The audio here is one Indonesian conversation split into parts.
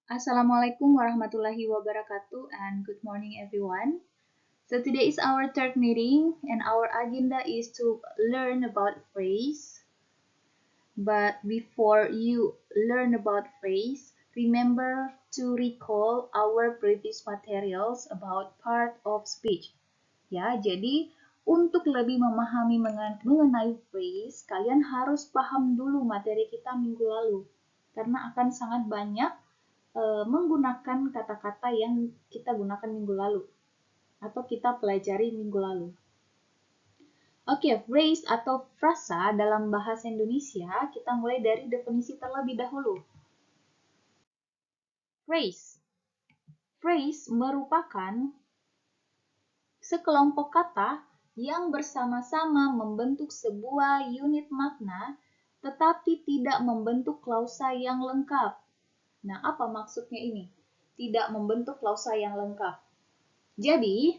Assalamualaikum warahmatullahi wabarakatuh and good morning everyone. So today is our third meeting and our agenda is to learn about phrase. But before you learn about phrase, remember to recall our previous materials about part of speech. Ya, jadi untuk lebih memahami mengenai phrase, kalian harus paham dulu materi kita minggu lalu. Karena akan sangat banyak menggunakan kata-kata yang kita gunakan minggu lalu atau kita pelajari minggu lalu. Oke, phrase atau frasa dalam bahasa Indonesia, kita mulai dari definisi terlebih dahulu. Phrase. Phrase merupakan sekelompok kata yang bersama-sama membentuk sebuah unit makna tetapi tidak membentuk klausa yang lengkap. Nah, apa maksudnya ini? Tidak membentuk klausa yang lengkap. Jadi,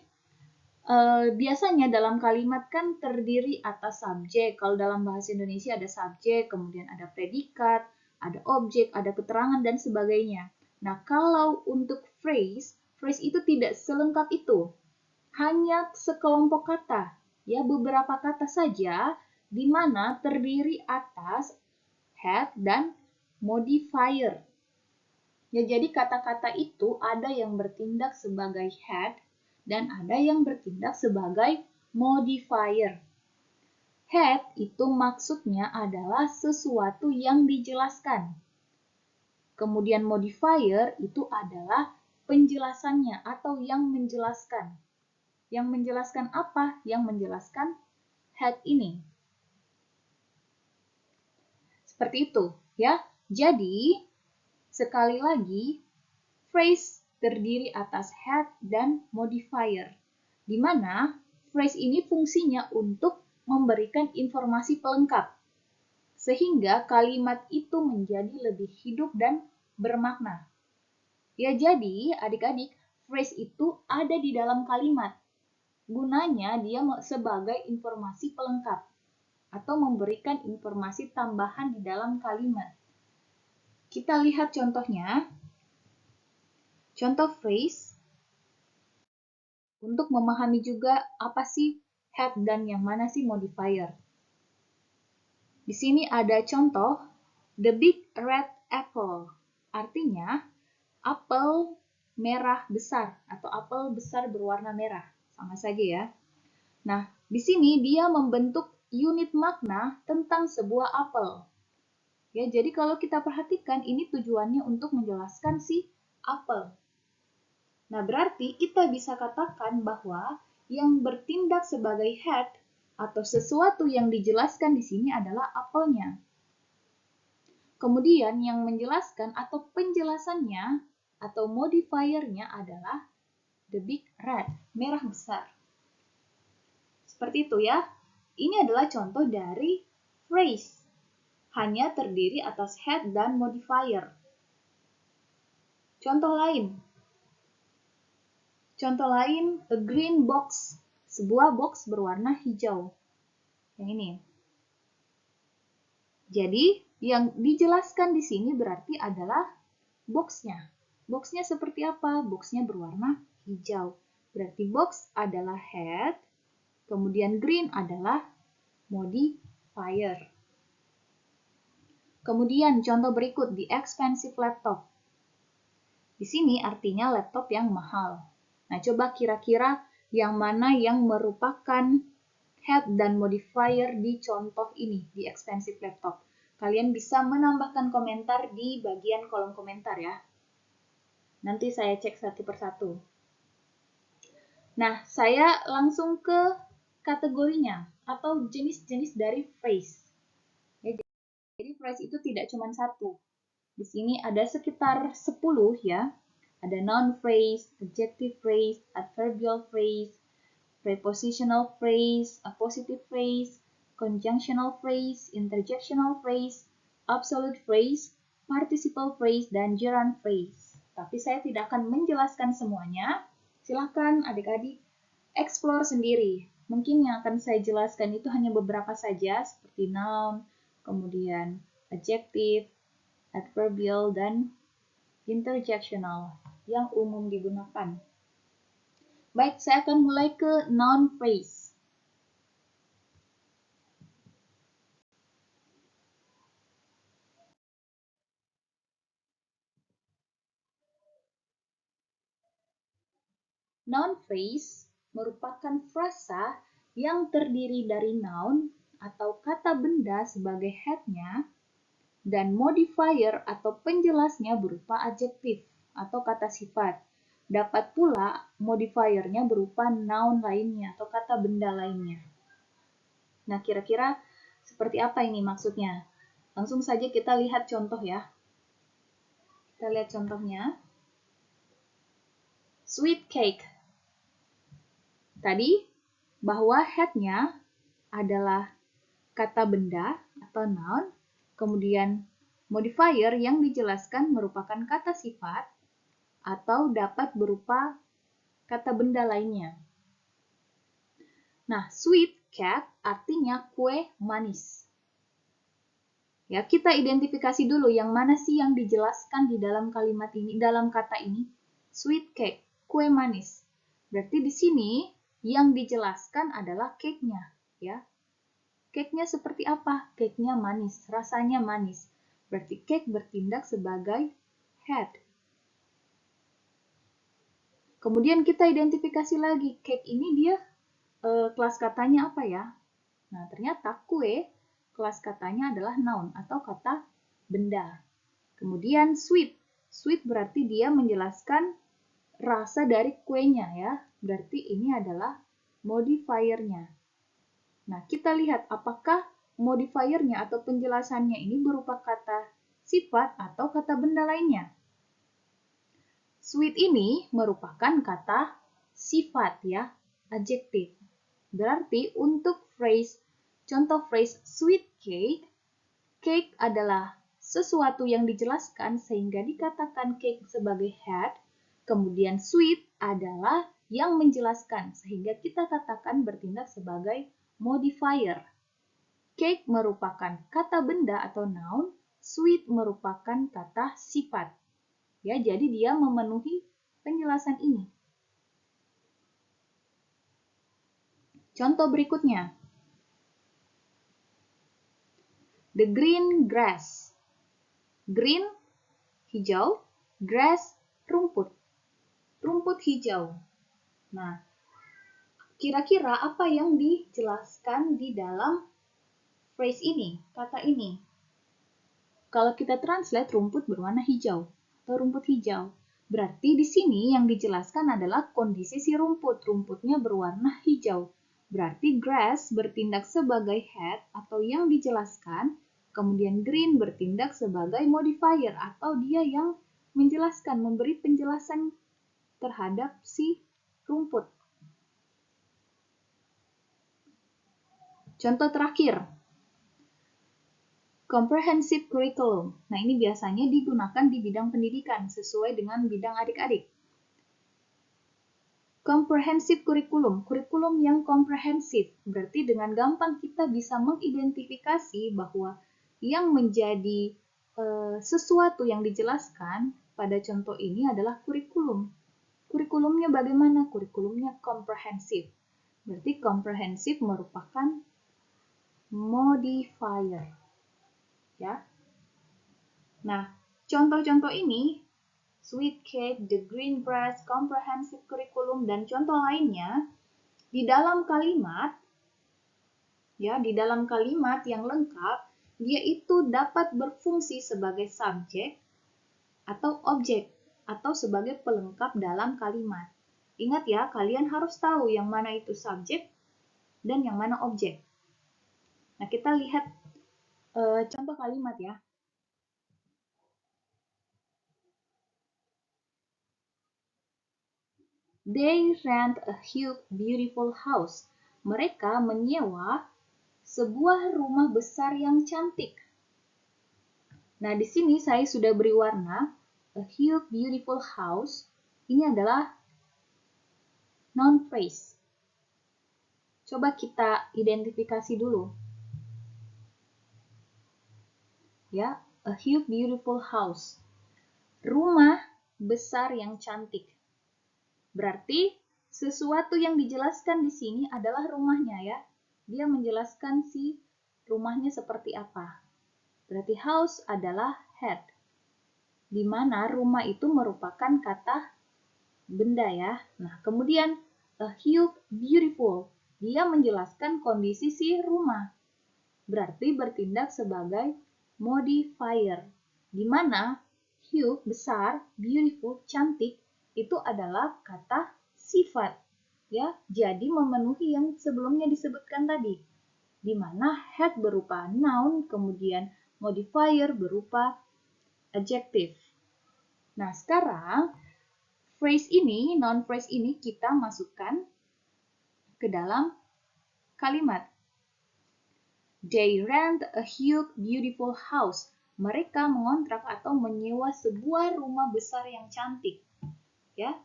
biasanya dalam kalimat kan terdiri atas subjek. Kalau dalam bahasa Indonesia ada subjek, kemudian ada predikat, ada objek, ada keterangan, dan sebagainya. Nah, kalau untuk phrase, phrase itu tidak selengkap itu. Hanya sekelompok kata, ya beberapa kata saja, di mana terdiri atas head dan modifier. Ya, jadi kata-kata itu ada yang bertindak sebagai head dan ada yang bertindak sebagai modifier. Head itu maksudnya adalah sesuatu yang dijelaskan. Kemudian modifier itu adalah penjelasannya atau yang menjelaskan. Yang menjelaskan apa? Yang menjelaskan head ini. Seperti itu, ya. Jadi, sekali lagi, phrase terdiri atas head dan modifier, di mana phrase ini fungsinya untuk memberikan informasi pelengkap, sehingga kalimat itu menjadi lebih hidup dan bermakna. Ya, jadi adik-adik, phrase itu ada di dalam kalimat. Gunanya dia sebagai informasi pelengkap atau memberikan informasi tambahan di dalam kalimat. Kita lihat contohnya. Contoh phrase, untuk memahami juga apa sih head dan yang mana sih modifier. Di sini ada contoh, the big red apple. Artinya, apel merah besar atau apel besar berwarna merah. Sama saja ya. Nah, di sini dia membentuk unit makna tentang sebuah apel. Ya, jadi kalau kita perhatikan, ini tujuannya untuk menjelaskan si apel. Nah, berarti kita bisa katakan bahwa yang bertindak sebagai head atau sesuatu yang dijelaskan di sini adalah apelnya. Kemudian yang menjelaskan atau penjelasannya atau modifiernya adalah the big red, merah besar. Seperti itu ya. Ini adalah contoh dari phrase. Hanya terdiri atas head dan modifier. Contoh lain, a green box, sebuah box berwarna hijau. Yang ini. Jadi, yang dijelaskan di sini berarti adalah boxnya. Boxnya seperti apa? Boxnya berwarna hijau. Berarti box adalah head, kemudian green adalah modifier. Kemudian contoh berikut, the expensive laptop. Di sini artinya laptop yang mahal. Nah, coba kira-kira yang mana yang merupakan head dan modifier di contoh ini, di expensive laptop. Kalian bisa menambahkan komentar di bagian kolom komentar ya. Nanti saya cek satu persatu. Nah, saya langsung ke kategorinya atau jenis-jenis dari phrase. Ya, jadi phrase itu tidak cuma satu. Di sini ada sekitar 10 ya. Ada noun phrase, adjective phrase, adverbial phrase, prepositional phrase, appositive phrase, conjunctional phrase, interjectional phrase, absolute phrase, participle phrase, dan gerund phrase. Tapi saya tidak akan menjelaskan semuanya. Silahkan adik-adik explore sendiri. Mungkin yang akan saya jelaskan itu hanya beberapa saja, seperti noun, kemudian adjective, adverbial, dan interjectional yang umum digunakan. Baik, saya akan mulai ke noun phrase. Noun phrase merupakan frasa yang terdiri dari noun atau kata benda sebagai head-nya dan modifier atau penjelasnya berupa adjektif atau kata sifat. Dapat pula modifiernya berupa noun lainnya atau kata benda lainnya. Nah, kira-kira seperti apa ini maksudnya? Langsung saja kita lihat contoh ya. Kita lihat contohnya. Sweet cake. Tadi bahwa head-nya adalah kata benda atau noun, kemudian modifier yang dijelaskan merupakan kata sifat atau dapat berupa kata benda lainnya. Nah, sweet cake artinya kue manis. Ya, kita identifikasi dulu yang mana sih yang dijelaskan di dalam kalimat ini, dalam kata ini. Sweet cake, kue manis. Berarti di sini yang dijelaskan adalah cake-nya, ya. Cake-nya seperti apa? Cake-nya manis, rasanya manis. Berarti cake bertindak sebagai head. Kemudian kita identifikasi lagi, cake ini dia kelas katanya apa ya? Nah, ternyata kue kelas katanya adalah noun atau kata benda. Kemudian sweet. Sweet berarti dia menjelaskan rasa dari kuenya ya. Berarti ini adalah modifiernya. Nah, kita lihat apakah modifiernya atau penjelasannya ini berupa kata sifat atau kata benda lainnya. Sweet ini merupakan kata sifat ya, adjektif. Berarti untuk contoh phrase sweet cake, cake adalah sesuatu yang dijelaskan sehingga dikatakan cake sebagai head, kemudian sweet adalah yang menjelaskan sehingga kita katakan bertindak sebagai modifier. Cake merupakan kata benda atau noun, sweet merupakan kata sifat. Ya, jadi dia memenuhi penjelasan ini. Contoh berikutnya. The green grass. Green, hijau. Grass, rumput. Rumput hijau. Nah, kira-kira apa yang dijelaskan di dalam phrase ini, kata ini? Kalau kita translate rumput berwarna hijau atau rumput hijau, berarti di sini yang dijelaskan adalah kondisi si rumput. Rumputnya berwarna hijau. Berarti grass bertindak sebagai head atau yang dijelaskan, kemudian green bertindak sebagai modifier atau dia yang menjelaskan, memberi penjelasan terhadap si rumput. Contoh terakhir, comprehensive curriculum. Nah, ini biasanya digunakan di bidang pendidikan sesuai dengan bidang adik-adik. Comprehensive curriculum, kurikulum yang komprehensif. Berarti dengan gampang kita bisa mengidentifikasi bahwa yang menjadi sesuatu yang dijelaskan pada contoh ini adalah kurikulum. Kurikulumnya bagaimana? Kurikulumnya komprehensif. Berarti komprehensif merupakan modifier. Ya. Nah, contoh-contoh ini, sweet cake, the green grass, comprehensive curriculum, dan contoh lainnya, di dalam kalimat, ya, di dalam kalimat yang lengkap, dia itu dapat berfungsi sebagai subjek atau objek, atau sebagai pelengkap dalam kalimat. Ingat ya, kalian harus tahu yang mana itu subjek dan yang mana objek. Nah, kita lihat contoh kalimat ya. They rent a huge, beautiful house. Mereka menyewa sebuah rumah besar yang cantik. Nah, di sini saya sudah beri warna. A huge, beautiful house. Ini adalah noun phrase. Coba kita identifikasi dulu. Ya, a huge, beautiful house. rumah besar yang cantik. Berarti sesuatu yang dijelaskan di sini adalah rumahnya ya. Dia menjelaskan si rumahnya seperti apa. Berarti house adalah head. Di mana rumah itu merupakan kata benda ya. Nah, kemudian a huge, beautiful. Dia menjelaskan kondisi si rumah. Berarti bertindak sebagai modifier. Di mana huge, besar, beautiful, cantik, itu adalah kata sifat. Ya, jadi memenuhi yang sebelumnya disebutkan tadi. Di mana head berupa noun, kemudian modifier berupa adjective. Nah, sekarang phrase ini, noun phrase ini kita masukkan ke dalam kalimat. They rent a huge, beautiful house. Mereka mengontrak atau menyewa sebuah rumah besar yang cantik. Ya.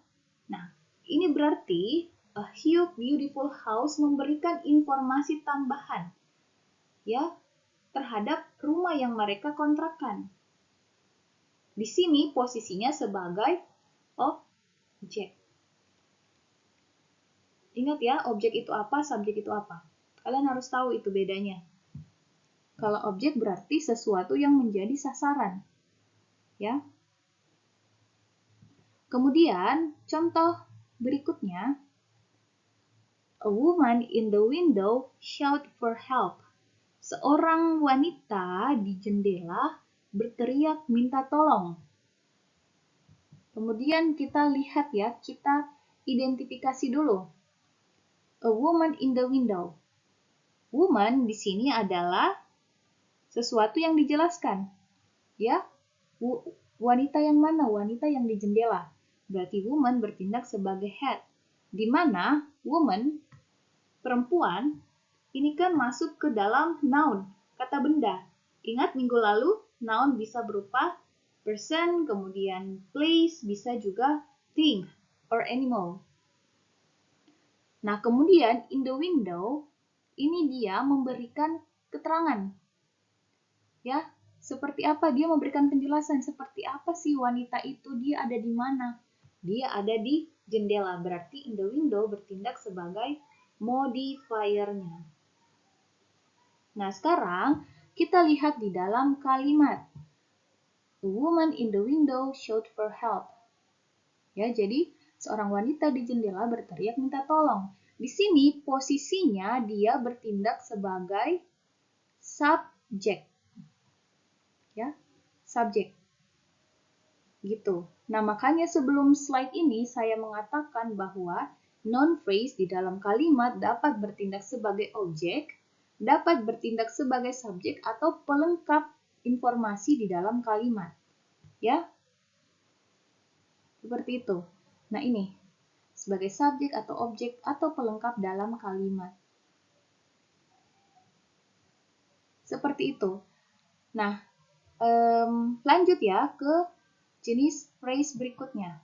Nah, ini berarti a huge, beautiful house memberikan informasi tambahan ya terhadap rumah yang mereka kontrakkan. Di sini posisinya sebagai objek. Ingat ya, objek itu apa, subjek itu apa. Kalian harus tahu itu bedanya. Kalau objek berarti sesuatu yang menjadi sasaran. Ya. Kemudian, contoh berikutnya. A woman in the window shout for help. Seorang wanita di jendela berteriak minta tolong. Kemudian kita lihat ya, kita identifikasi dulu. A woman in the window. Woman di sini adalah sesuatu yang dijelaskan. Ya, wanita yang mana? Wanita yang di jendela. Berarti woman bertindak sebagai head. Di mana woman, perempuan, ini kan masuk ke dalam noun, kata benda. Ingat minggu lalu, noun bisa berupa person, kemudian place, bisa juga thing or animal. Nah, kemudian in the window, ini dia memberikan keterangan. Ya, seperti apa dia memberikan penjelasan, seperti apa sih wanita itu, dia ada di mana? Dia ada di jendela, berarti in the window bertindak sebagai modifiernya. Nah, sekarang kita lihat di dalam kalimat. A woman in the window shouted for help. Ya, jadi seorang wanita di jendela berteriak minta tolong. Di sini posisinya dia bertindak sebagai subjek. Ya, subjek. Gitu. Nah, makanya sebelum slide ini saya mengatakan bahwa noun phrase di dalam kalimat dapat bertindak sebagai objek, dapat bertindak sebagai subjek atau pelengkap informasi di dalam kalimat. Ya. Seperti itu. Nah, ini sebagai subjek atau objek atau pelengkap dalam kalimat. Seperti itu. Nah, lanjut ya ke jenis phrase berikutnya.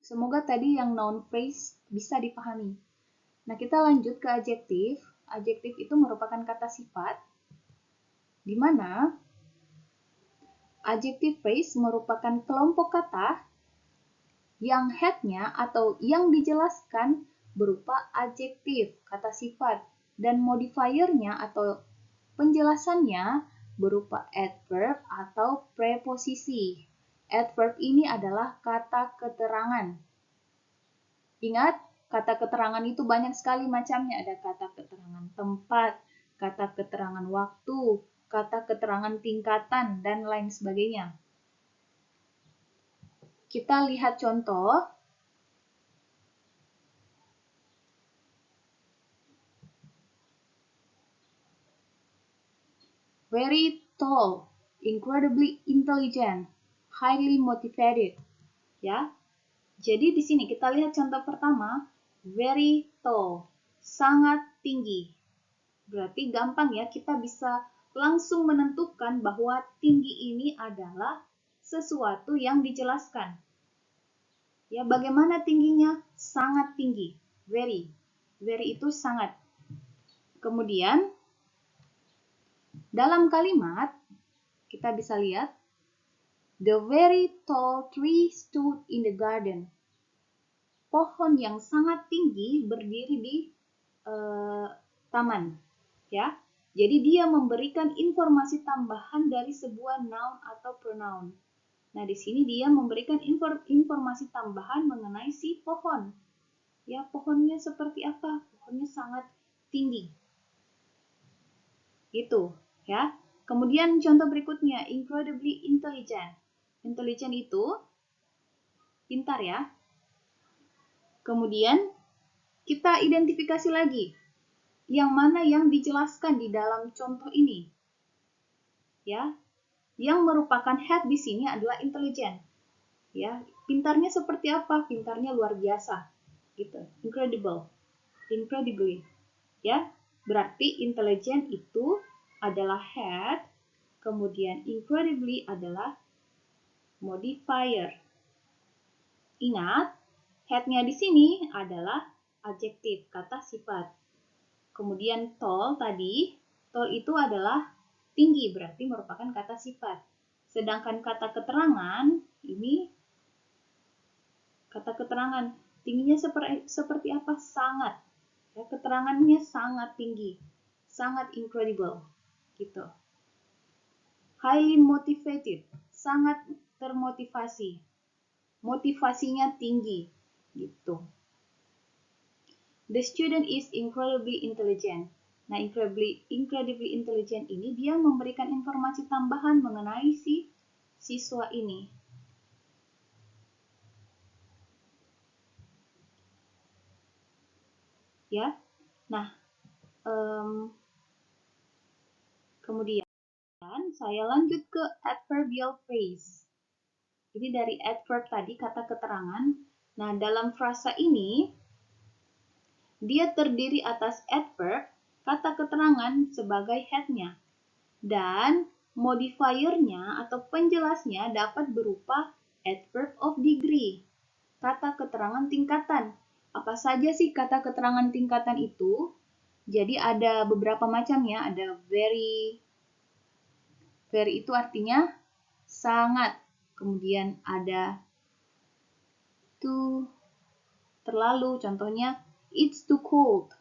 Semoga tadi yang noun phrase bisa dipahami. Nah, kita lanjut ke adjektif. Adjektif itu merupakan kata sifat, di mana adjective phrase merupakan kelompok kata yang head-nya atau yang dijelaskan berupa adjektif, kata sifat, dan modifier-nya atau penjelasannya berupa adverb atau preposisi. Adverb ini adalah kata keterangan. Ingat, kata keterangan itu banyak sekali macamnya. Ada kata keterangan tempat, kata keterangan waktu, kata keterangan tingkatan, dan lain sebagainya. Kita lihat contoh. Very tall, incredibly intelligent, highly motivated. Ya. Jadi di sini kita lihat contoh pertama, very tall, sangat tinggi. Berarti gampang ya, kita bisa langsung menentukan bahwa tinggi ini adalah sesuatu yang dijelaskan. Ya, bagaimana tingginya? Sangat tinggi. Very. Very itu sangat. Kemudian dalam kalimat Kita bisa lihat, the very tall tree stood in the garden. Pohon yang sangat tinggi berdiri di taman, ya. Jadi dia memberikan informasi tambahan dari sebuah noun atau pronoun. Nah, di sini dia memberikan informasi tambahan mengenai si pohon. Ya, pohonnya seperti apa? Pohonnya sangat tinggi. Gitu, ya. Kemudian contoh berikutnya, incredibly intelligent. Intelligent itu pintar ya. Kemudian kita identifikasi lagi yang mana yang dijelaskan di dalam contoh ini. Ya. Yang merupakan head di sini adalah intelligent. Ya, pintarnya seperti apa? Pintarnya luar biasa. Gitu. Incredibly. Ya. Berarti intelligent itu adalah head, kemudian incredibly adalah modifier. Ingat, head-nya di sini adalah adjektif, kata sifat. Kemudian tall tadi, tall itu adalah tinggi, berarti merupakan kata sifat. Sedangkan kata keterangan, ini kata keterangan, tingginya seperti apa? Sangat. Ya, keterangannya sangat tinggi, sangat incredible. Gitu. Highly motivated, sangat termotivasi. Motivasinya tinggi. Gitu. The student is incredibly intelligent. Nah, incredibly intelligent ini dia memberikan informasi tambahan mengenai si siswa ini. Ya. Nah, kemudian saya lanjut ke adverbial phrase. Ini dari adverb tadi, kata keterangan. Nah, dalam frasa ini dia terdiri atas adverb, kata keterangan sebagai head-nya. Dan modifiernya atau penjelasnya dapat berupa adverb of degree, kata keterangan tingkatan. Apa saja sih kata keterangan tingkatan itu? Jadi ada beberapa macamnya, ada very. Very itu artinya sangat. Kemudian ada too, terlalu, contohnya it's too cold.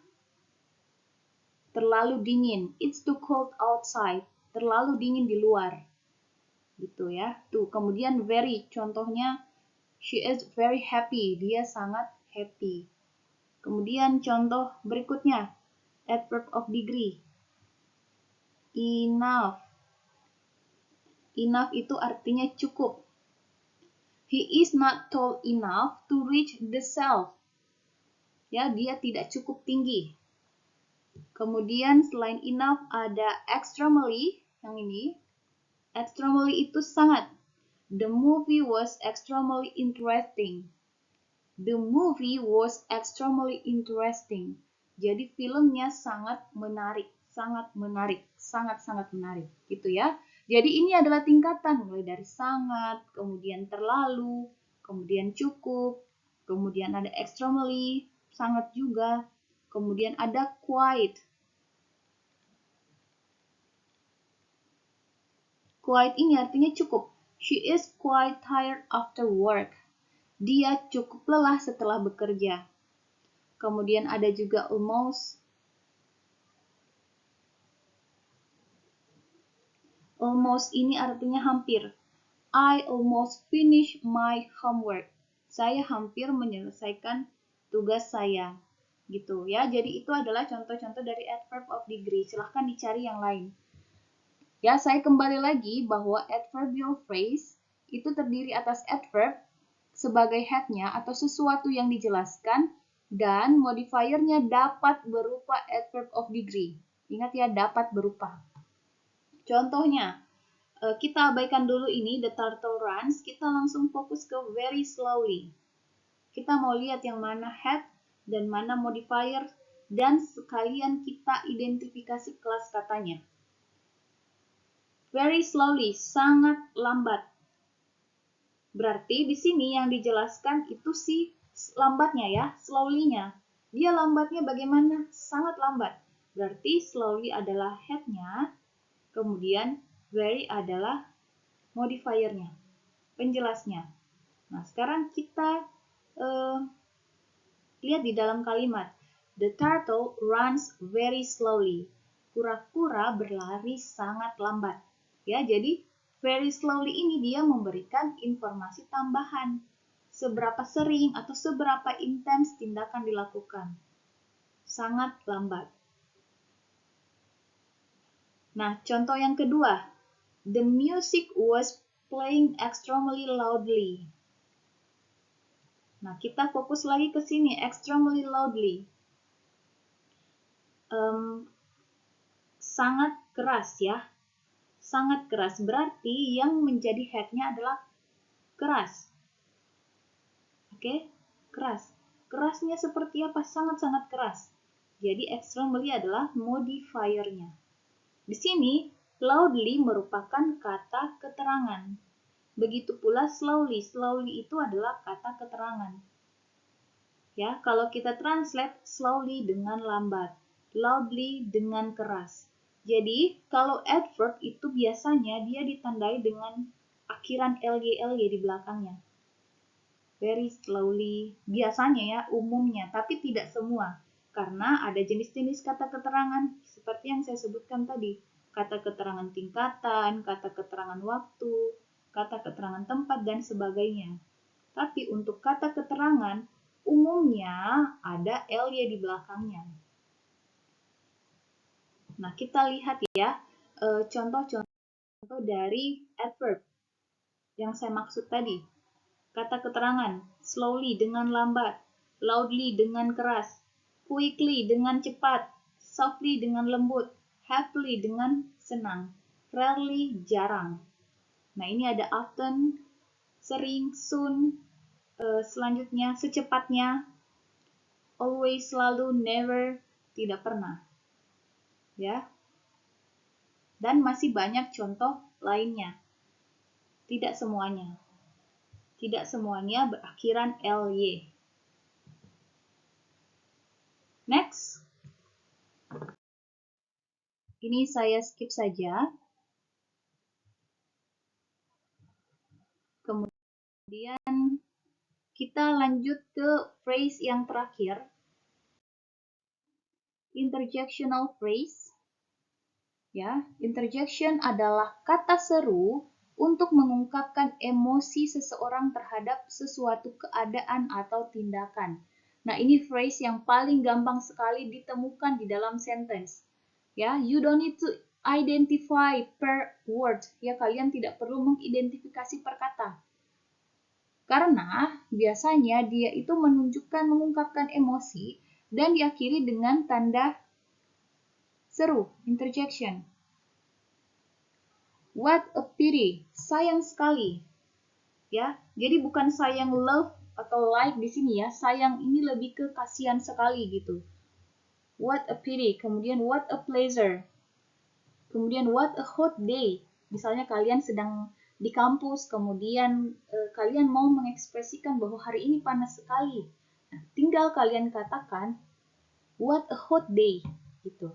Terlalu dingin, it's too cold outside. Terlalu dingin di luar. Gitu ya. Tuh, kemudian very, contohnya she is very happy. Dia sangat happy. Kemudian contoh berikutnya, adverb of degree. Enough. Enough itu artinya cukup. He is not tall enough to reach the shelf. Ya, dia tidak cukup tinggi. Kemudian selain enough ada extremely, yang ini. Extremely itu sangat. The movie was extremely interesting. The movie was extremely interesting. Jadi filmnya sangat menarik, sangat menarik, sangat-sangat menarik, gitu ya. Jadi ini adalah tingkatan mulai dari sangat, kemudian terlalu, kemudian cukup, kemudian ada extremely, sangat juga, kemudian ada quite. Quite ini artinya cukup. She is quite tired after work. Dia cukup lelah setelah bekerja. Kemudian ada juga almost. Almost ini artinya hampir. I almost finish my homework. Saya hampir menyelesaikan tugas saya. Gitu ya. Jadi itu adalah contoh-contoh dari adverb of degree. Silahkan dicari yang lain. Ya, saya kembali lagi bahwa adverbial phrase itu terdiri atas adverb sebagai head-nya atau sesuatu yang dijelaskan dan modifiernya dapat berupa adverb of degree. Ingat ya, dapat berupa. Contohnya, kita abaikan dulu ini, the turtle runs, kita langsung fokus ke very slowly. Kita mau lihat yang mana head dan mana modifier, dan sekalian kita identifikasi kelas katanya. Very slowly, sangat lambat. Berarti di sini yang dijelaskan itu si lambatnya ya, slowly-nya. Dia lambatnya bagaimana? Sangat lambat. Berarti slowly adalah head-nya, kemudian Very adalah modifiernya, penjelasnya. Nah, sekarang kita lihat di dalam kalimat. The turtle runs very slowly. Kura-kura berlari sangat lambat. Ya, jadi very slowly ini dia memberikan informasi tambahan. Seberapa sering atau seberapa intens tindakan dilakukan. Sangat lambat. Nah, contoh yang kedua. The music was playing extremely loudly. Nah, kita fokus lagi ke sini, extremely loudly. Sangat keras ya. Sangat keras, berarti yang menjadi head-nya adalah keras. Oke, keras. Kerasnya seperti apa? Sangat-sangat keras. Jadi extremely adalah modifiernya. Di sini, loudly merupakan kata keterangan. Begitu pula slowly. Slowly itu adalah kata keterangan. Ya, kalau kita translate slowly dengan lambat, loudly dengan keras. Jadi, kalau adverb itu biasanya dia ditandai dengan akhiran ly di belakangnya. Very slowly, biasanya ya, umumnya, tapi tidak semua. Karena ada jenis-jenis kata keterangan, seperti yang saya sebutkan tadi. Kata keterangan tingkatan, kata keterangan waktu, kata keterangan tempat, dan sebagainya. Tapi untuk kata keterangan, umumnya ada ly di belakangnya. Nah, kita lihat ya contoh-contoh dari adverb yang saya maksud tadi. Kata keterangan, slowly dengan lambat, loudly dengan keras, quickly dengan cepat, softly dengan lembut, happily dengan senang, rarely jarang. Nah, ini ada often, sering, soon, selanjutnya secepatnya, always, selalu, never, tidak pernah. Ya. Dan masih banyak contoh lainnya. Tidak semuanya. Tidak semuanya berakhiran ly. Next. Ini saya skip saja. Kemudian kita lanjut ke phrase yang terakhir. Interjectional phrase. Ya, interjection adalah kata seru untuk mengungkapkan emosi seseorang terhadap sesuatu keadaan atau tindakan. Nah, ini phrase yang paling gampang sekali ditemukan di dalam sentence. Ya, you don't need to identify per word. Ya, kalian tidak perlu mengidentifikasi per kata. Karena biasanya dia itu mengungkapkan emosi dan diakhiri dengan tanda seru, interjection. What a pity, sayang sekali. Ya, jadi bukan sayang love atau like di sini ya. Sayang ini lebih ke kasihan sekali gitu. What a pity, kemudian what a pleasure. Kemudian what a hot day. Misalnya kalian sedang di kampus, kemudian kalian mau mengekspresikan bahwa hari ini panas sekali. Nah, tinggal kalian katakan what a hot day gitu.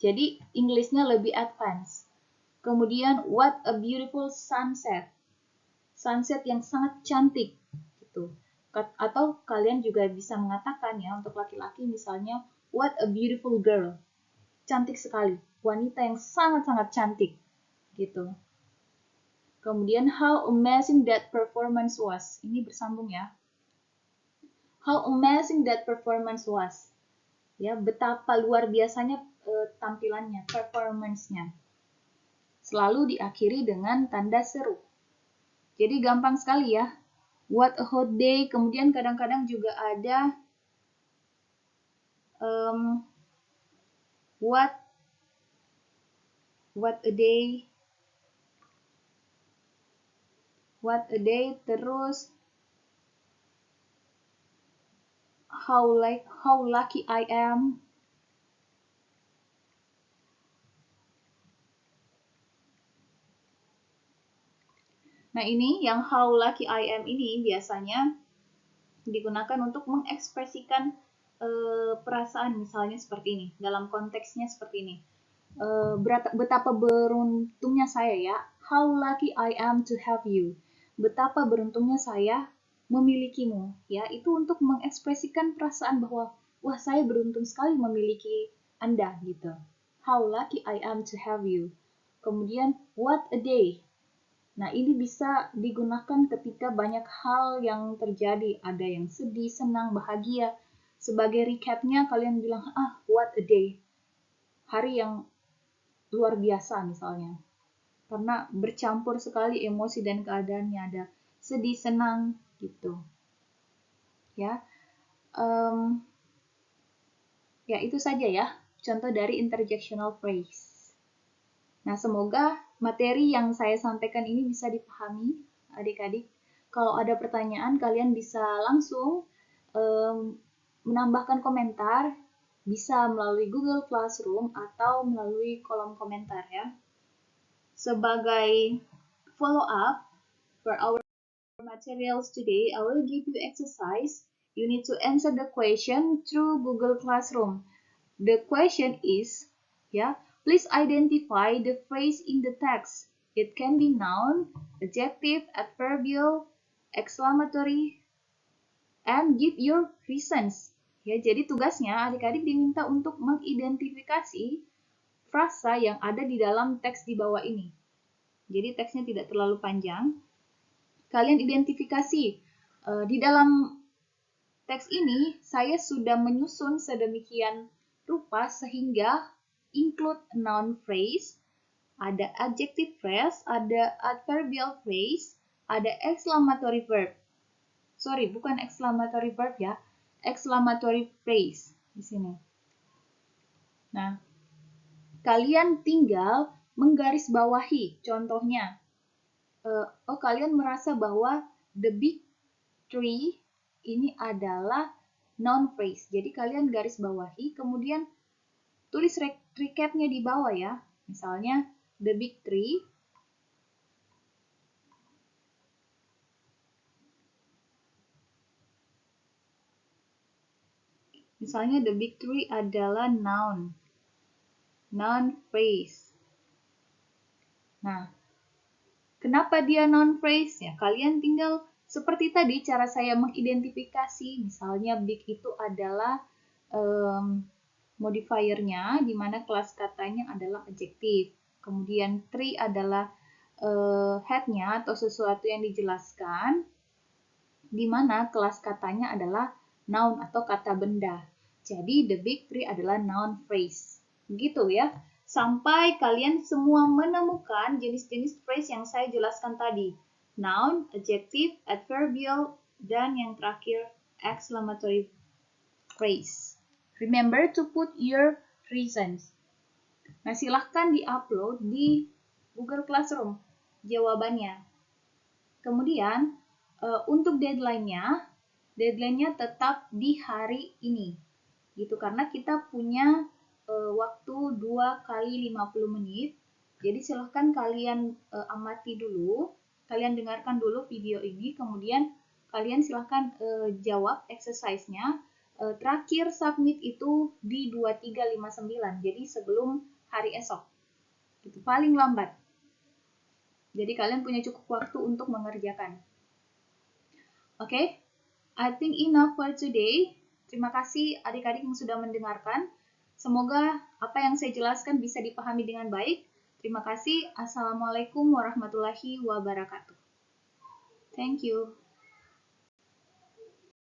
Jadi Inggrisnya lebih advance. Kemudian what a beautiful sunset. Sunset yang sangat cantik gitu. Atau kalian juga bisa mengatakan ya untuk laki-laki misalnya what a beautiful girl. Cantik sekali, wanita yang sangat-sangat cantik gitu. Kemudian how amazing that performance was. Ini bersambung ya. How amazing that performance was. Ya, betapa luar biasanya tampilannya, performance-nya. Selalu diakhiri dengan tanda seru. Jadi gampang sekali ya. What a hot day. Kemudian kadang-kadang juga ada what a day. What a day. Terus how lucky I am. Nah, ini yang how lucky I am ini biasanya digunakan untuk mengekspresikan perasaan misalnya seperti ini, dalam konteksnya seperti ini. betapa beruntungnya saya ya. How lucky I am to have you. Betapa beruntungnya saya memilikimu. Ya, itu untuk mengekspresikan perasaan bahwa wah saya beruntung sekali memiliki Anda gitu. How lucky I am to have you. Kemudian what a day. Nah, ini bisa digunakan ketika banyak hal yang terjadi. Ada yang sedih, senang, bahagia. Sebagai recapnya, kalian bilang, what a day. Hari yang luar biasa misalnya. Karena bercampur sekali emosi dan keadaannya. Ada sedih, senang, gitu. Ya, ya itu saja ya. Contoh dari interjectional phrase. Nah, semoga materi yang saya sampaikan ini bisa dipahami, adik-adik. Kalau ada pertanyaan, kalian bisa langsung menambahkan komentar, bisa melalui Google Classroom atau melalui kolom komentar ya. Sebagai follow-up for our materials today, I will give you exercise. You need to answer the question through Google Classroom. The question is, please identify the phrase in the text. It can be noun, adjective, adverbial, exclamatory, and give your reasons. Ya, jadi tugasnya adik-adik diminta untuk mengidentifikasi frasa yang ada di dalam teks di bawah ini. Jadi teksnya tidak terlalu panjang. Kalian identifikasi di dalam teks ini saya sudah menyusun sedemikian rupa sehingga include noun phrase, ada adjective phrase, ada adverbial phrase, ada exclamatory verb. Sorry, bukan exclamatory verb ya, exclamatory phrase di sini. Nah, kalian tinggal menggarisbawahi contohnya. Kalian merasa bahwa the big tree ini adalah noun phrase. Jadi kalian garis bawahi, kemudian tulis recapnya di bawah ya. Misalnya, the big tree. Misalnya, the big tree adalah noun phrase. Nah, kenapa dia noun phrase? Ya, kalian tinggal seperti tadi cara saya mengidentifikasi. Misalnya, big itu adalah modifiernya, di mana kelas katanya adalah adjektif. Kemudian tree adalah headnya atau sesuatu yang dijelaskan, di mana kelas katanya adalah noun atau kata benda. Jadi the big tree adalah noun phrase. Begitu ya. Sampai kalian semua menemukan jenis-jenis phrase yang saya jelaskan tadi. Noun, adjective, adverbial, dan yang terakhir exclamatory phrase. Remember to put your reasons. Nah, silahkan di-upload di Google Classroom jawabannya. Kemudian, untuk deadline-nya tetap di hari ini. Gitu, karena kita punya waktu 2 kali 50 menit. Jadi silahkan kalian amati dulu, kalian dengarkan dulu video ini, kemudian kalian silahkan jawab exercise-nya. Terakhir submit itu di 2359, jadi sebelum hari esok. Itu paling lambat. Jadi kalian punya cukup waktu untuk mengerjakan. Oke, I think enough for today. Terima kasih adik-adik yang sudah mendengarkan. Semoga apa yang saya jelaskan bisa dipahami dengan baik. Terima kasih. Assalamualaikum warahmatullahi wabarakatuh. Thank you.